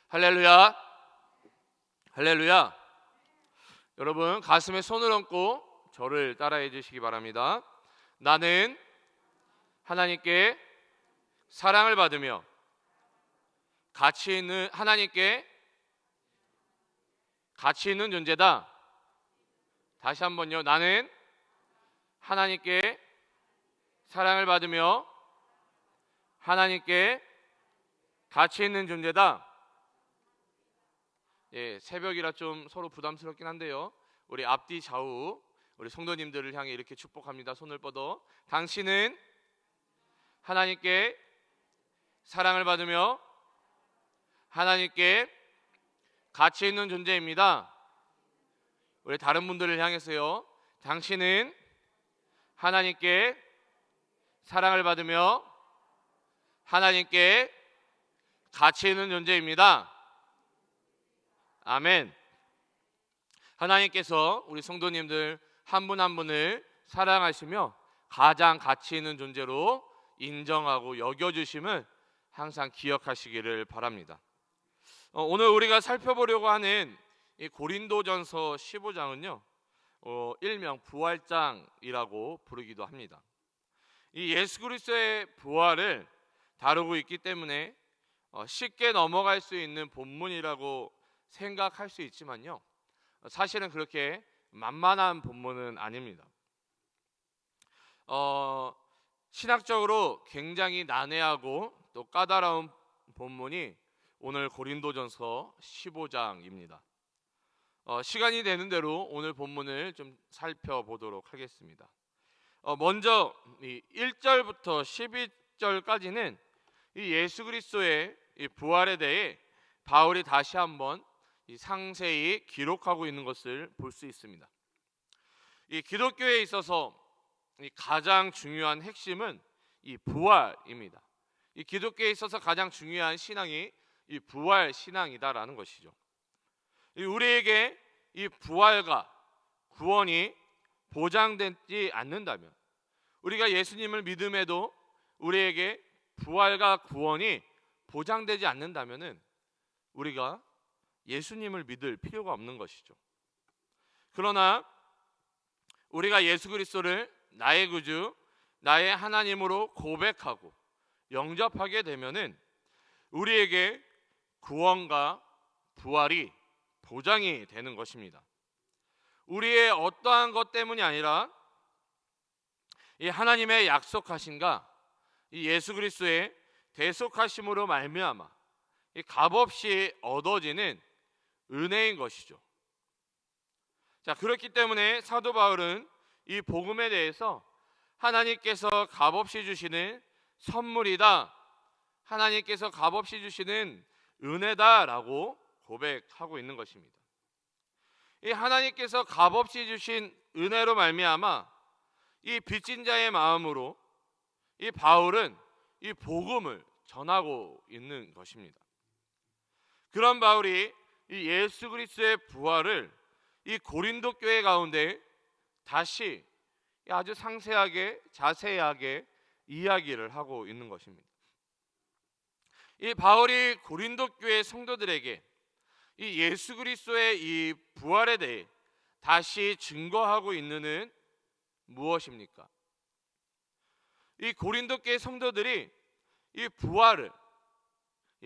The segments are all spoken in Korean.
할렐루야, 할렐루야. 여러분 가슴에 손을 얹고 저를 따라해 주시기 바랍니다. 나는 하나님께 사랑을 받으며 하나님께 가치 있는 존재다. 다시 한번요. 나는 하나님께 사랑을 받으며 하나님께 가치 있는 존재다. 새벽이라 좀 서로 부담스럽긴 한데요. 우리 앞뒤 좌우 우리 성도님들을 향해 이렇게 축복합니다. 손을 뻗어. 당신은 하나님께 사랑을 받으며 하나님께 가치 있는 존재입니다. 우리 다른 분들을 향해서요. 당신은 하나님께 사랑을 받으며 하나님께 가치 있는 존재입니다. 아멘. 하나님께서 우리 성도님들 한 분 한 분을 사랑하시며 가장 가치 있는 존재로 인정하고 여겨주심을 항상 기억하시기를 바랍니다. 오늘 우리가 살펴보려고 하는 이 고린도전서 15장은요, 일명 부활장이라고 부르기도 합니다. 이 예수 그리스도의 부활을 다루고 있기 때문에 쉽게 넘어갈 수 있는 본문이라고 생각할 수 있지만요, 사실은 그렇게 만만한 본문은 아닙니다. 신학적으로 굉장히 난해하고 또 까다로운 본문이 오늘 고린도전서 15장입니다. 시간이 되는 대로 오늘 본문을 좀 살펴보도록 하겠습니다. 먼저 이 1절부터 12절까지는 이 예수 그리스도의 이 부활에 대해 바울이 다시 한번 상세히 기록하고 있는 것을 볼 수 있습니다. 이 기독교에 있어서 가장 중요한 핵심은 이 부활입니다. 이 기독교에 있어서 가장 중요한 신앙이 이 부활 신앙이다라는 것이죠. 우리에게 이 부활과 구원이 보장되지 않는다면, 우리가 예수님을 믿음에도 우리에게 부활과 구원이 보장되지 않는다면은 우리가 예수님을 믿을 필요가 없는 것이죠. 그러나 우리가 예수 그리스도를 나의 구주, 나의 하나님으로 고백하고 영접하게 되면은 우리에게 구원과 부활이 보장이 되는 것입니다. 우리의 어떠한 것 때문이 아니라 이 하나님의 약속하심과 이 예수 그리스도의 대속하심으로 말미암아 이 값없이 얻어지는 은혜인 것이죠. 자, 그렇기 때문에 사도 바울은 이 복음에 대해서 하나님께서 값없이 주시는 선물이다, 하나님께서 값없이 주시는 은혜다라고 고백하고 있는 것입니다. 이 하나님께서 값없이 주신 은혜로 말미암아 이 빚진 자의 마음으로 이 바울은 이 복음을 전하고 있는 것입니다. 그런 바울이 이 예수 그리스도의 부활을 이 고린도 교회 가운데 다시 아주 상세하게 자세하게 이야기를 하고 있는 것입니다. 이 바울이 고린도 교회 성도들에게 이 예수 그리스도의 이 부활에 대해 다시 증거하고 있는 무엇입니까? 이 고린도 교회 성도들이 이 부활을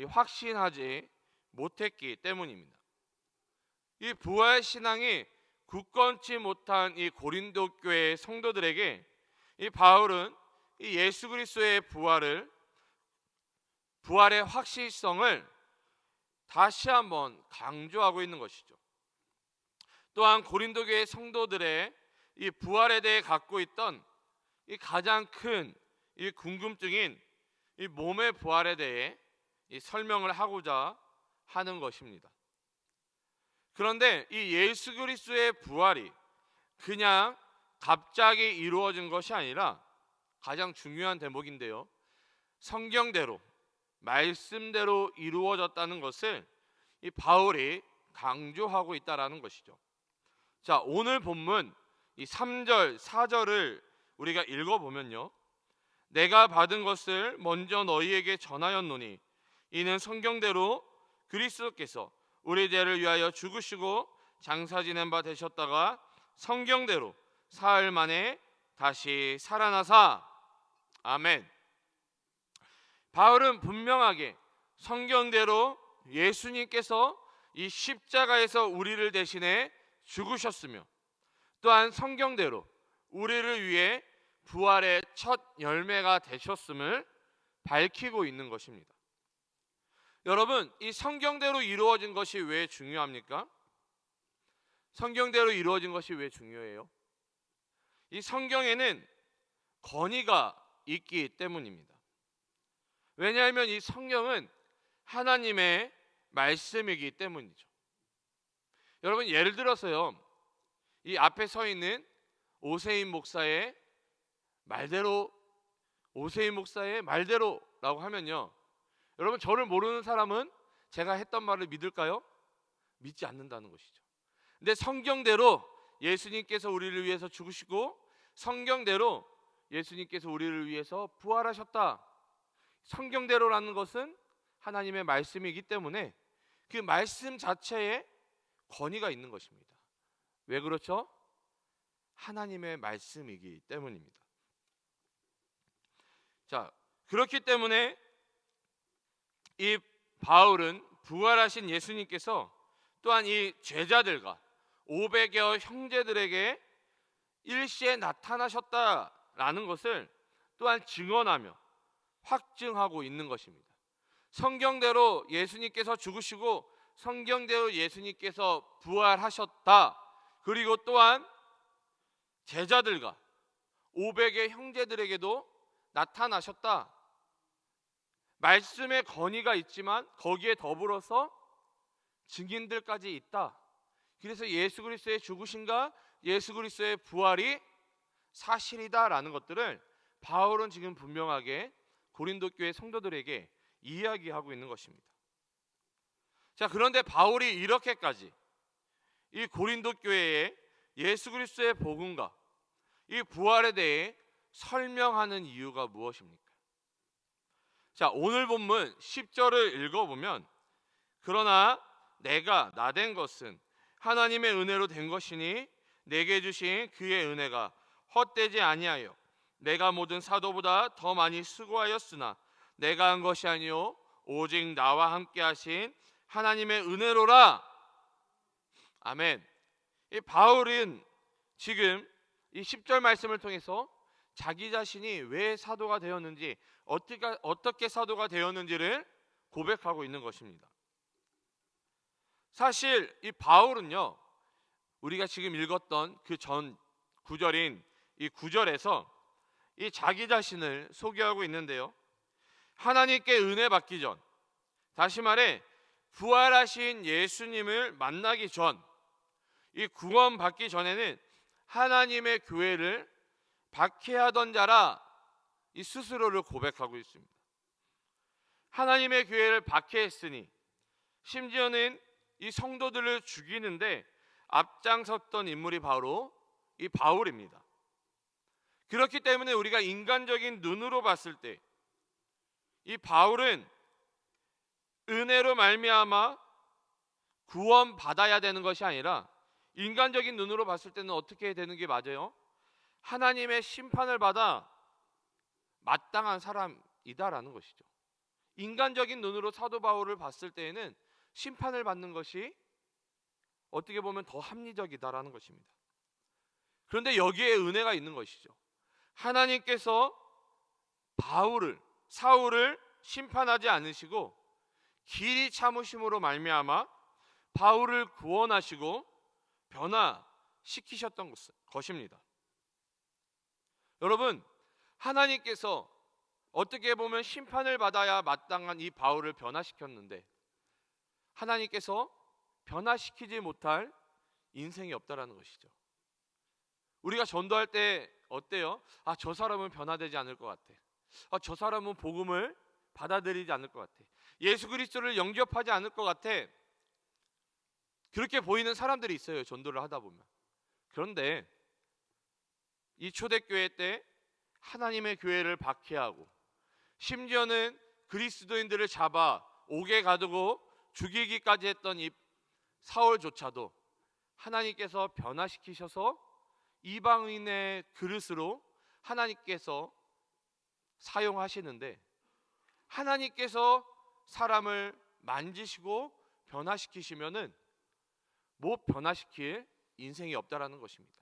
확신하지 못했기 때문입니다. 이 부활 신앙이 굳건치 못한 이 고린도 교회 성도들에게 이 바울은 이 예수 그리스도의 부활의 확실성을 다시 한번 강조하고 있는 것이죠. 또한 고린도 교회 성도들의 이 부활에 대해 갖고 있던 이 가장 큰 이 궁금증인 이 몸의 부활에 대해 이 설명을 하고자 하는 것입니다. 그런데 이 예수 그리스도의 부활이 그냥 갑자기 이루어진 것이 아니라 가장 중요한 대목인데요, 성경대로 말씀대로 이루어졌다는 것을 이 바울이 강조하고 있다라는 것이죠. 자, 오늘 본문 이 3절 4절을 우리가 읽어보면요, 내가 받은 것을 먼저 너희에게 전하였노니 이는 성경대로 그리스도께서 우리 죄를 위하여 죽으시고 장사 지낸 바 되셨다가 성경대로 사흘 만에 다시 살아나사. 아멘. 바울은 분명하게 성경대로 예수님께서 이 십자가에서 우리를 대신해 죽으셨으며, 또한 성경대로 우리를 위해 부활의 첫 열매가 되셨음을 밝히고 있는 것입니다. 여러분, 이 성경대로 이루어진 것이 왜 중요합니까? 성경대로 이루어진 것이 왜 중요해요? 이 성경에는 권위가 있기 때문입니다. 왜냐하면 이 성경은 하나님의 말씀이기 때문이죠. 여러분, 예를 들어서요, 이 앞에 서 있는 오세임 목사의 말대로라고 하면요, 여러분, 저를 모르는 사람은 제가 했던 말을 믿을까요? 믿지 않는다는 것이죠. 근데 성경대로 예수님께서 우리를 위해서 죽으시고 성경대로 예수님께서 우리를 위해서 부활하셨다. 성경대로라는 것은 하나님의 말씀이기 때문에 그 말씀 자체에 권위가 있는 것입니다. 왜 그렇죠? 하나님의 말씀이기 때문입니다. 자, 그렇기 때문에 이 바울은 부활하신 예수님께서 또한 이 제자들과 500여 형제들에게 일시에 나타나셨다라는 것을 또한 증언하며 확증하고 있는 것입니다. 성경대로 예수님께서 죽으시고 성경대로 예수님께서 부활하셨다. 그리고 또한 제자들과 500의 형제들에게도 나타나셨다. 말씀의 권위가 있지만 거기에 더불어서 증인들까지 있다. 그래서 예수 그리스도의 죽으심과 예수 그리스도의 부활이 사실이다라는 것들을 바울은 지금 분명하게 고린도 교회 성도들에게 이야기하고 있는 것입니다. 자, 그런데 바울이 이렇게까지 이 고린도 교회에 예수 그리스도의 복음과 이 부활에 대해 설명하는 이유가 무엇입니까? 자, 오늘 본문 10절을 읽어보면, 그러나 내가 나된 것은 하나님의 은혜로 된 것이니 내게 주신 그의 은혜가 헛되지 아니하여 내가 모든 사도보다 더 많이 수고하였으나 내가 한 것이 아니요 오직 나와 함께 하신 하나님의 은혜로라. 아멘. 이 바울은 지금 이 10절 말씀을 통해서 자기 자신이 왜 사도가 되었는지, 어떻게 사도가 되었는지를 고백하고 있는 것입니다. 사실 이 바울은요, 우리가 지금 읽었던 그 전 구절인 이 9절에서 이 자기 자신을 소개하고 있는데요, 하나님께 은혜 받기 전, 다시 말해 부활하신 예수님을 만나기 전, 이 구원 받기 전에는 하나님의 교회를 박해하던 자라 이 스스로를 고백하고 있습니다. 하나님의 교회를 박해했으니 심지어는 이 성도들을 죽이는데 앞장섰던 인물이 바로 이 바울입니다. 그렇기 때문에 우리가 인간적인 눈으로 봤을 때 이 바울은 은혜로 말미암아 구원받아야 되는 것이 아니라, 인간적인 눈으로 봤을 때는 어떻게 되는 게 맞아요? 하나님의 심판을 받아 마땅한 사람이다라는 것이죠. 인간적인 눈으로 사도 바울을 봤을 때에는 심판을 받는 것이 어떻게 보면 더 합리적이다라는 것입니다. 그런데 여기에 은혜가 있는 것이죠. 하나님께서 사울을 심판하지 않으시고 길이 참으심으로 말미암아 바울을 구원하시고 변화시키셨던 것입니다. 여러분, 하나님께서 어떻게 보면 심판을 받아야 마땅한 이 바울을 변화시켰는데 하나님께서 변화시키지 못할 인생이 없다라는 것이죠. 우리가 전도할 때 어때요? 저 사람은 변화되지 않을 것 같아. 저 사람은 복음을 받아들이지 않을 것 같아. 예수 그리스도를 영접하지 않을 것 같아. 그렇게 보이는 사람들이 있어요, 전도를 하다 보면. 그런데 이 초대교회 때 하나님의 교회를 박해하고 심지어는 그리스도인들을 잡아 옥에 가두고 죽이기까지 했던 이 사울조차도 하나님께서 변화시키셔서 이방인의 그릇으로 하나님께서 사용하시는데, 하나님께서 사람을 만지시고 변화시키시면은 못 변화시킬 인생이 없다라는 것입니다.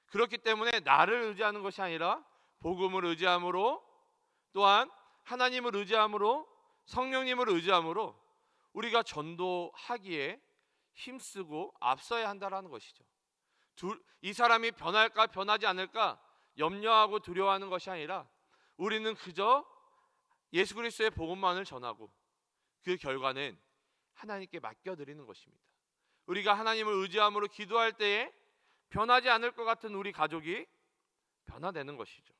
그렇기 때문에 나를 의지하는 것이 아니라 복음을 의지함으로, 또한 하나님을 의지함으로, 성령님을 의지함으로 우리가 전도하기에 힘쓰고 앞서야 한다라는 것이죠. 이 사람이 변할까 변하지 않을까 염려하고 두려워하는 것이 아니라 우리는 그저 예수 그리스도의 복음만을 전하고 그 결과는 하나님께 맡겨드리는 것입니다. 우리가 하나님을 의지함으로 기도할 때에 변하지 않을 것 같은 우리 가족이 변화되는 것이죠.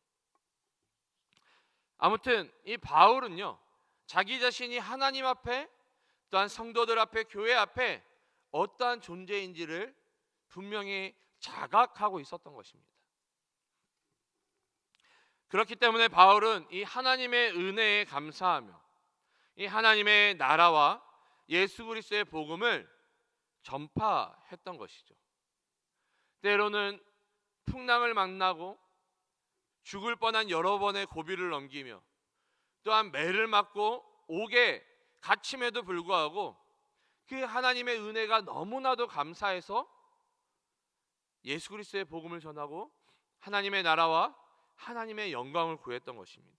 아무튼 이 바울은요, 자기 자신이 하나님 앞에, 또한 성도들 앞에, 교회 앞에 어떠한 존재인지를 분명히 자각하고 있었던 것입니다. 그렇기 때문에 바울은 이 하나님의 은혜에 감사하며 이 하나님의 나라와 예수 그리스도의 복음을 전파했던 것이죠. 때로는 풍랑을 만나고 죽을 뻔한 여러 번의 고비를 넘기며, 또한 매를 맞고 옥에 갇힘에도 불구하고 그 하나님의 은혜가 너무나도 감사해서 예수 그리스도의 복음을 전하고 하나님의 나라와 하나님의 영광을 구했던 것입니다.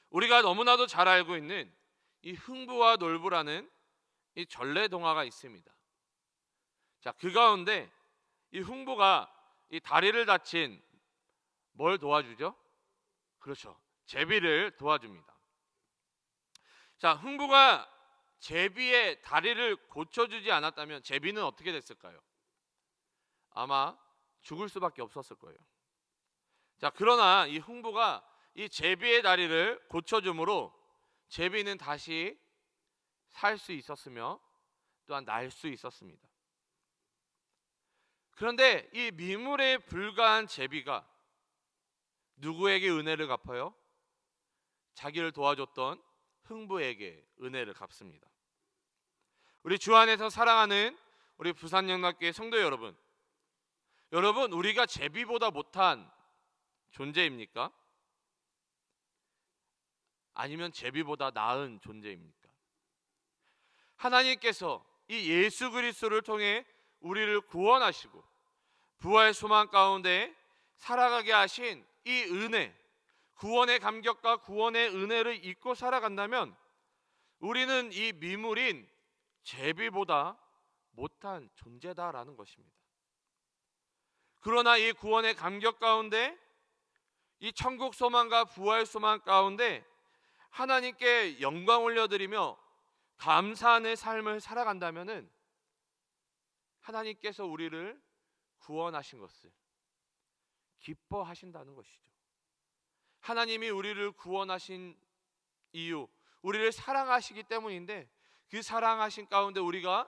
우리가 너무나도 잘 알고 있는 이 흥부와 놀부라는 이 전래 동화가 있습니다. 자, 그 가운데 이 흥부가 이 다리를 다친 뭘 도와주죠? 그렇죠, 제비를 도와줍니다. 자, 흥부가 제비의 다리를 고쳐주지 않았다면 제비는 어떻게 됐을까요? 아마 죽을 수밖에 없었을 거예요. 자, 그러나 이 흥부가 이 제비의 다리를 고쳐줌으로 제비는 다시 살 수 있었으며 또한 날 수 있었습니다. 그런데 이 미물에 불과한 제비가 누구에게 은혜를 갚아요? 자기를 도와줬던 흥부에게 은혜를 갚습니다. 우리 주 안에서 사랑하는 우리 부산영락교회 성도 여러분, 우리가 제비보다 못한 존재입니까? 아니면 제비보다 나은 존재입니까? 하나님께서 이 예수 그리스도를 통해 우리를 구원하시고 부활 소망 가운데 살아가게 하신 이 은혜, 구원의 감격과 구원의 은혜를 잊고 살아간다면 우리는 이 미물인 제비보다 못한 존재다라는 것입니다. 그러나 이 구원의 감격 가운데, 이 천국 소망과 부활 소망 가운데 하나님께 영광 올려드리며 감사하는 삶을 살아간다면은 하나님께서 우리를 구원하신 것을 기뻐하신다는 것이죠. 하나님이 우리를 구원하신 이유, 우리를 사랑하시기 때문인데, 그 사랑하신 가운데 우리가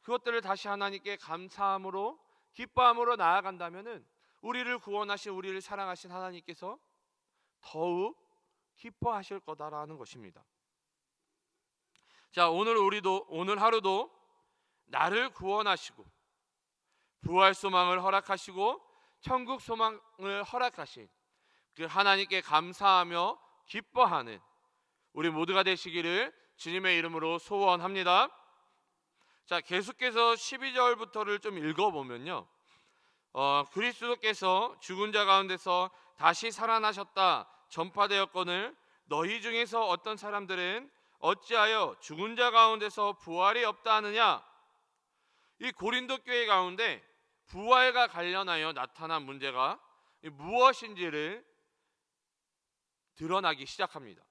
그것들을 다시 하나님께 감사함으로 기뻐함으로 나아간다면은 우리를 구원하신, 우리를 사랑하신 하나님께서 더욱 기뻐하실 거다라는 것입니다. 자, 오늘 하루도 나를 구원하시고 부활 소망을 허락하시고 천국 소망을 허락하신 그 하나님께 감사하며 기뻐하는 우리 모두가 되시기를 주님의 이름으로 소원합니다. 자, 계속해서 12절부터를 좀 읽어보면요, 그리스도께서 죽은 자 가운데서 다시 살아나셨다 전파되었거늘 너희 중에서 어떤 사람들은 어찌하여 죽은 자 가운데서 부활이 없다 하느냐. 이 고린도 교회 가운데 부활과 관련하여 나타난 문제가 무엇인지를 드러나기 시작합니다.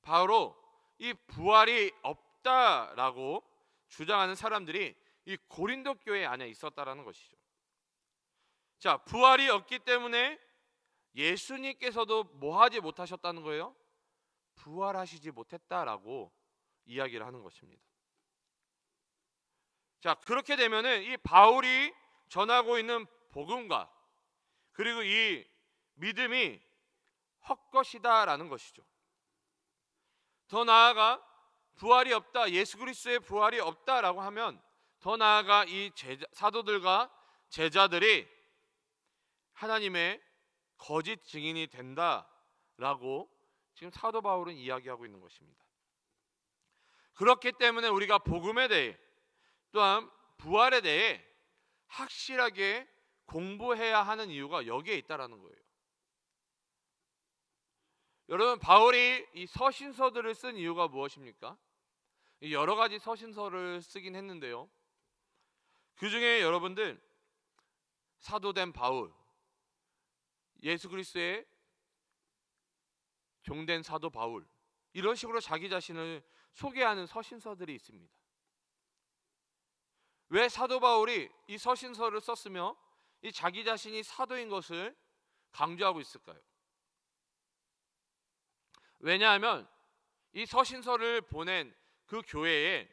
바로 이 부활이 없다라고 주장하는 사람들이 이 고린도 교회 안에 있었다라는 것이죠. 자, 부활이 없기 때문에 예수님께서도 뭐 하지 못하셨다는 거예요? 부활하시지 못했다라고 이야기를 하는 것입니다. 자, 그렇게 되면은 이 바울이 전하고 있는 복음과 그리고 이 믿음이 헛것이다라는 것이죠. 더 나아가 부활이 없다, 예수 그리스도의 부활이 없다라고 하면 더 나아가 이 사도들과 제자들이 하나님의 거짓 증인이 된다라고 지금 사도 바울은 이야기하고 있는 것입니다. 그렇기 때문에 우리가 복음에 대해 또한 부활에 대해 확실하게 공부해야 하는 이유가 여기에 있다라는 거예요. 여러분, 바울이 이 서신서들을 쓴 이유가 무엇입니까? 여러 가지 서신서를 쓰긴 했는데요, 그 중에 여러분들 사도된 바울, 예수 그리스도의 종된 사도 바울, 이런 식으로 자기 자신을 소개하는 서신서들이 있습니다. 왜 사도 바울이 이 서신서를 썼으며 이 자기 자신이 사도인 것을 강조하고 있을까요? 왜냐하면 이 서신서를 보낸 그 교회에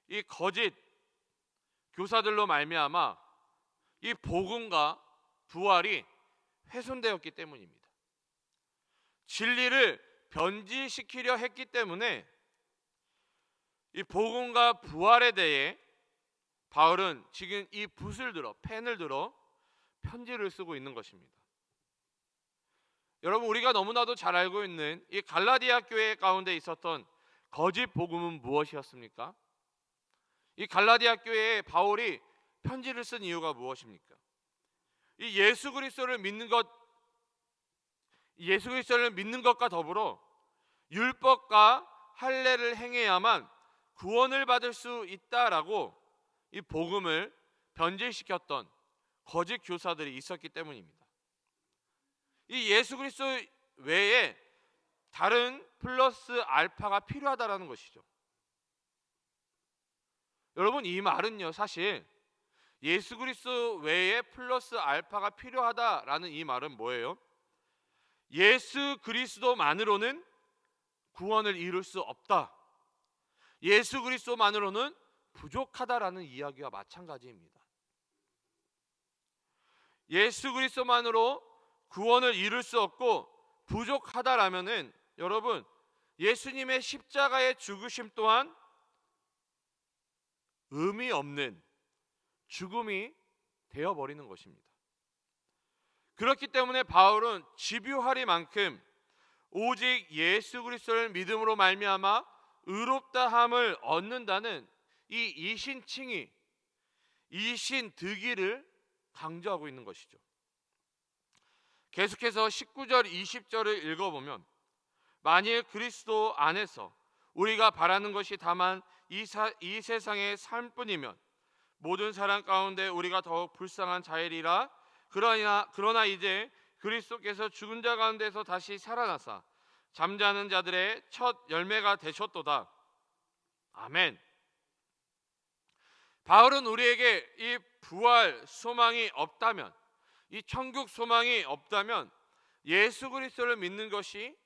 이 거짓 교사들로 말미암아 이 복음과 부활이 훼손되었기 때문입니다. 진리를 변질시키려 했기 때문에 이 복음과 부활에 대해 바울은 지금 이 붓을 들어, 펜을 들어 편지를 쓰고 있는 것입니다. 여러분, 우리가 너무나도 잘 알고 있는 이 갈라디아 교회 가운데 있었던 거짓 복음은 무엇이었습니까? 이 갈라디아 교회에 바울이 편지를 쓴 이유가 무엇입니까? 이 예수 그리스도를 믿는 것과 더불어 율법과 할례를 행해야만 구원을 받을 수 있다라고 이 복음을 변질시켰던 거짓 교사들이 있었기 때문입니다. 이 예수 그리스도 외에 다른 플러스 알파가 필요하다라는 것이죠. 여러분, 이 말은요, 사실 예수 그리스도 외에 플러스 알파가 필요하다라는 이 말은 뭐예요? 예수 그리스도만으로는 구원을 이룰 수 없다, 예수 그리스도만으로는 부족하다라는 이야기와 마찬가지입니다. 예수 그리스도만으로 구원을 이룰 수 없고 부족하다라면은 여러분, 예수님의 십자가의 죽으심 또한 의미 없는 죽음이 되어버리는 것입니다. 그렇기 때문에 바울은 집요하리만큼 오직 예수 그리스도를 믿음으로 말미암아 의롭다함을 얻는다는 이 이신칭의, 이신득의를 강조하고 있는 것이죠. 계속해서 19절 20절을 읽어보면, 만일 그리스도 안에서 우리가 바라는 것이 다만 이 세상의 삶뿐이면 모든 사람 가운데 우리가 더욱 불쌍한 자이리라. 그러나 이제 그리스도께서 죽은 자 가운데서 다시 살아나사 잠자는 자들의 첫 열매가 되셨도다. 아멘. 바울은 우리에게 이 부활 소망이 없다면, 이 천국 소망이 없다면 예수 그리스도를 믿는 것이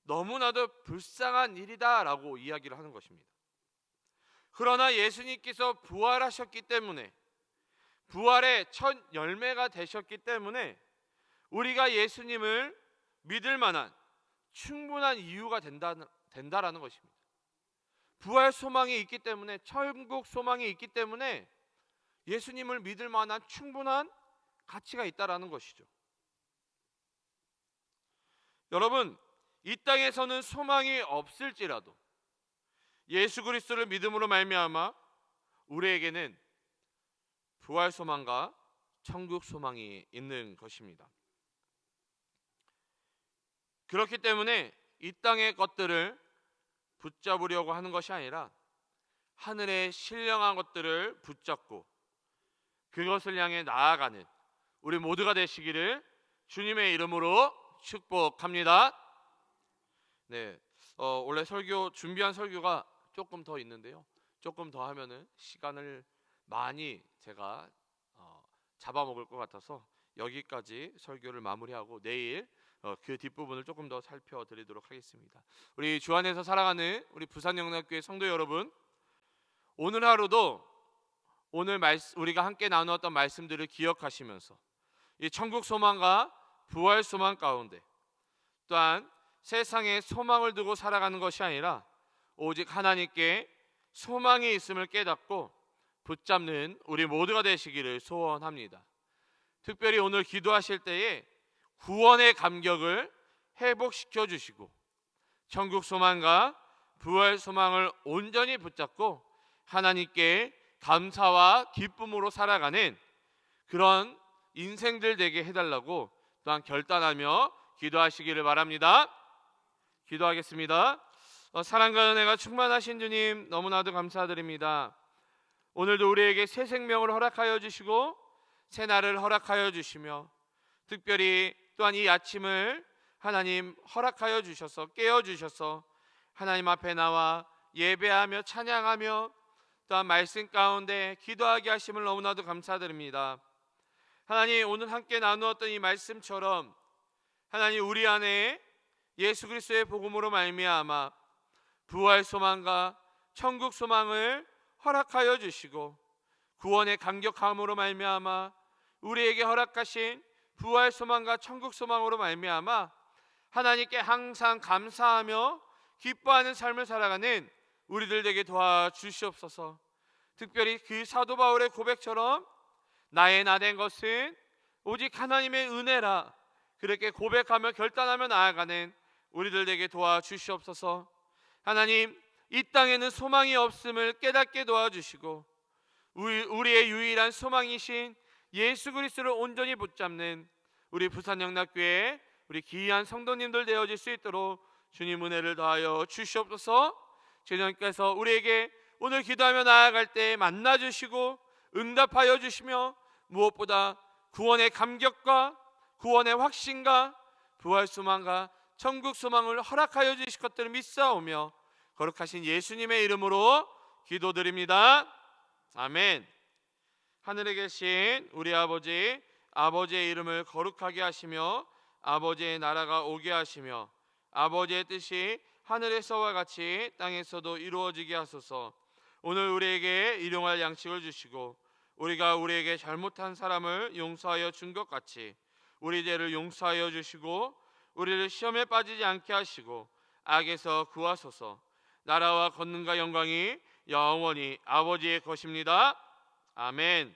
너무나도 불쌍한 일이다라고 이야기를 하는 것입니다. 그러나 예수님께서 부활하셨기 때문에, 부활의 첫 열매가 되셨기 때문에 우리가 예수님을 믿을 만한 충분한 이유가 된다라는 것입니다. 부활 소망이 있기 때문에, 천국 소망이 있기 때문에 예수님을 믿을 만한 충분한 가치가 있다라는 것이죠. 여러분, 이 땅에서는 소망이 없을지라도 예수 그리스도를 믿음으로 말미암아 우리에게는 부활 소망과 천국 소망이 있는 것입니다. 그렇기 때문에 이 땅의 것들을 붙잡으려고 하는 것이 아니라 하늘의 신령한 것들을 붙잡고 그것을 향해 나아가는 우리 모두가 되시기를 주님의 이름으로 축복합니다. 네, 원래 준비한 설교가 조금 더 있는데요, 조금 더 하면은 시간을 많이 제가 잡아먹을 것 같아서 여기까지 설교를 마무리하고 내일 그 뒷부분을 조금 더 살펴드리도록 하겠습니다. 우리 주 안에서 살아가는 우리 부산영락교회 성도 여러분, 오늘 하루도 우리가 함께 나누었던 말씀들을 기억하시면서 이 천국 소망과 부활 소망 가운데, 또한 세상에 소망을 두고 살아가는 것이 아니라 오직 하나님께 소망이 있음을 깨닫고 붙잡는 우리 모두가 되시기를 소원합니다. 특별히 오늘 기도하실 때에 구원의 감격을 회복시켜 주시고 천국 소망과 부활 소망을 온전히 붙잡고 하나님께 감사와 기쁨으로 살아가는 그런 인생들 되게 해달라고 또한 결단하며 기도하시기를 바랍니다. 기도하겠습니다. 사랑과 은혜가 충만하신 주님, 너무나도 감사드립니다. 오늘도 우리에게 새 생명을 허락하여 주시고 새 날을 허락하여 주시며 특별히 또한 이 아침을 하나님 허락하여 주셔서 깨워 주셔서 하나님 앞에 나와 예배하며 찬양하며 또한 말씀 가운데 기도하게 하심을 너무나도 감사드립니다. 하나님, 오늘 함께 나누었던 이 말씀처럼 하나님 우리 안에 예수 그리스도의 복음으로 말미암아 부활 소망과 천국 소망을 허락하여 주시고 구원의 감격함으로 말미암아 우리에게 허락하신 부활 소망과 천국 소망으로 말미암아 하나님께 항상 감사하며 기뻐하는 삶을 살아가는 우리들 되게 도와주시옵소서. 특별히 그 사도 바울의 고백처럼 나의 나 된 것은 오직 하나님의 은혜라 그렇게 고백하며 결단하며 나아가는 우리들 되게 도와주시옵소서. 하나님, 이 땅에는 소망이 없음을 깨닫게 도와주시고 우리의 유일한 소망이신 예수 그리스도를 온전히 붙잡는 우리 부산영락교회 우리 귀한 성도님들 되어질 수 있도록 주님 은혜를 더하여 주시옵소서. 주님께서 우리에게 오늘 기도하며 나아갈 때 만나주시고 응답하여 주시며 무엇보다 구원의 감격과 구원의 확신과 부활 소망과 천국 소망을 허락하여 주실 것들을 믿사오며 거룩하신 예수님의 이름으로 기도드립니다. 아멘. 하늘에 계신 우리 아버지, 아버지의 이름을 거룩하게 하시며 아버지의 나라가 오게 하시며 아버지의 뜻이 하늘에서와 같이 땅에서도 이루어지게 하소서. 오늘 우리에게 일용할 양식을 주시고 우리가 우리에게 잘못한 사람을 용서하여 준 것 같이 우리 죄를 용서하여 주시고 우리를 시험에 빠지지 않게 하시고 악에서 구하소서. 나라와 권능과 영광이 영원히 아버지의 것입니다. 아멘.